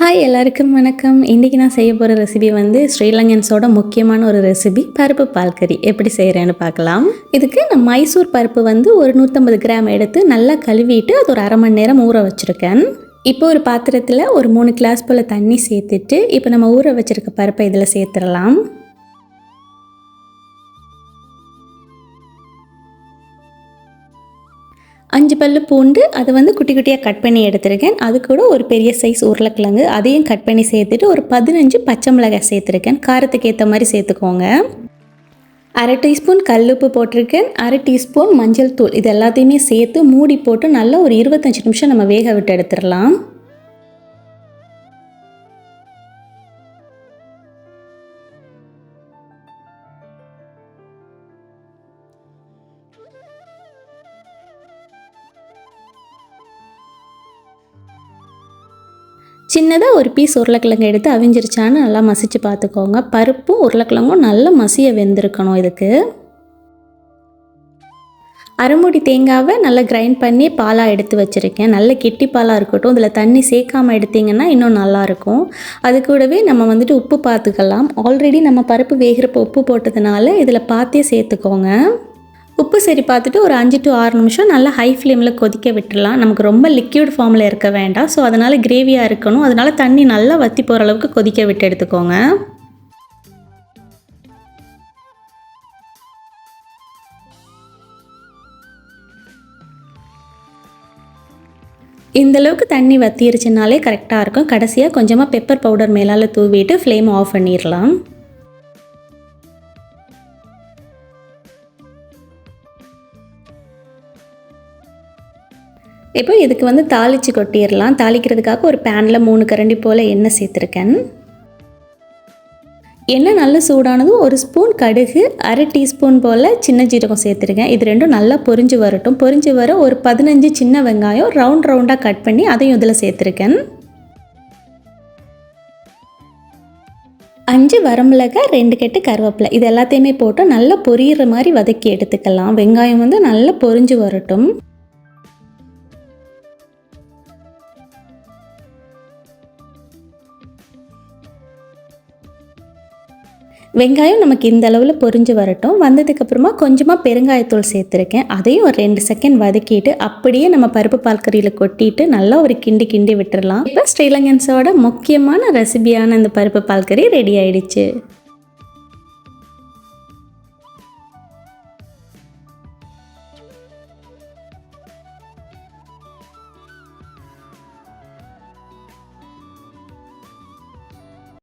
Hi எல்லாருக்கும் வணக்கம். இன்றைக்கி நான் செய்ய போகிற ரெசிபி வந்து ஸ்ரீலங்கன்ஸோட முக்கியமான ஒரு ரெசிபி பருப்பு பால் கறி. எப்படி செய்கிறேன்னு பார்க்கலாம். இதுக்கு நான் மைசூர் பருப்பு வந்து ஒரு 150 கிராம் எடுத்து நல்லா கழுவிட்டு அது ஒரு அரை மணி நேரம் ஊற வச்சுருக்கேன். இப்போ ஒரு பாத்திரத்தில் ஒரு 3 கிளாஸ் போல் தண்ணி சேர்த்துட்டு இப்போ நம்ம ஊற வச்சுருக்க பருப்பை இதில் சேர்த்துடலாம். 5 பல்லு பூண்டு அதை வந்து குட்டி குட்டியாக கட் பண்ணி எடுத்துருக்கேன். அது கூட ஒரு பெரிய சைஸ் உருளைக்கிழங்கு அதையும் கட் பண்ணி சேர்த்துட்டு ஒரு 15 பச்சை மிளகாய் சேர்த்துருக்கேன். காரத்துக்கு ஏற்ற மாதிரி சேர்த்துக்கோங்க. அரை டீஸ்பூன் கல்லுப்பு போட்டிருக்கேன். அரை டீஸ்பூன் மஞ்சள் தூள் இது எல்லாத்தையுமே சேர்த்து மூடி போட்டு நல்லா ஒரு 25 நிமிஷம் நம்ம வேக விட்டு எடுத்துடலாம். சின்னதாக ஒரு பீஸ் உருளைக்கிழங்கு எடுத்து அவிஞ்சிருச்சான்னு நல்லா மசிச்சு பார்த்துக்கோங்க. பருப்பும் உருளைக்கிழங்கும் நல்லா மசிய வெந்திருக்கணும். இதுக்கு அரைமுடி தேங்காவை நல்லா கிரைண்ட் பண்ணி பாலாக எடுத்து வச்சுருக்கேன். நல்ல கெட்டி பாலாக இருக்கட்டும். இதில் தண்ணி சேர்க்காமல் எடுத்திங்கன்னா இன்னும் நல்லாயிருக்கும். அது கூடவே நம்ம வந்துட்டு உப்பு பார்த்துக்கலாம். ஆல்ரெடி நம்ம பருப்பு வேகிறப்போ உப்பு போட்டதுனால இதில் பார்த்தே சேர்த்துக்கோங்க. உப்பு சரி பார்த்துட்டு ஒரு 5 to 6 நிமிஷம் நல்லா ஹை ஃப்ளேமில் கொதிக்க விட்டுடலாம். நமக்கு ரொம்ப லிக்யூட் ஃபார்மில் இருக்க வேண்டாம். ஸோ அதனால் கிரேவியாக இருக்கணும். அதனால் தண்ணி நல்லா வற்றி போகிற அளவுக்கு கொதிக்க விட்டு எடுத்துக்கோங்க. இந்தளவுக்கு தண்ணி வற்றிருச்சுனாலே கரெக்டாக இருக்கும். கடைசியாக கொஞ்சமாக பெப்பர் பவுடர் மேலால் தூவிட்டு ஃப்ளேம் ஆஃப் பண்ணிடலாம். இப்போ இதுக்கு வந்து தாளித்து கொட்டிடலாம். தாளிக்கிறதுக்காக ஒரு பேனில் 3 கரண்டி போல் எண்ணெய் சேர்த்துருக்கேன். எண்ணெய் நல்லா சூடானதும் ஒரு ஸ்பூன் கடுகு, அரை டீஸ்பூன் போல் சின்ன ஜீரகம் சேர்த்துருக்கேன். இது ரெண்டும் நல்லா பொரிஞ்சு வரட்டும். பொரிஞ்சு வர ஒரு 15 சின்ன வெங்காயம் ரவுண்டாக கட் பண்ணி அதையும் இதில் சேர்த்துருக்கேன். 5 வரமிளகாய், 2 கெட்டு கருவேப்பிலை இது எல்லாத்தையுமே போட்டு நல்லா பொரியிற மாதிரி வதக்கி எடுத்துக்கலாம். வெங்காயம் வந்து நல்லா பொரிஞ்சு வரட்டும். வெங்காயம் நமக்கு இந்த அளவில் பொரிஞ்சு வரட்டும். வந்ததுக்கப்புறமா கொஞ்சமாக பெருங்காயத்தூள் சேர்த்துருக்கேன். அதையும் ஒரு 2 செகண்ட் வதக்கிட்டு அப்படியே நம்ம பருப்பு பால் கறியில் கொட்டிட்டு நல்லா ஒரு கிண்டி விட்டுடலாம். இப்போ ஸ்ரீலங்கன்ஸோட முக்கியமான ரெசிபியான இந்த பருப்பு பால் கறி ரெடி ஆயிடுச்சு.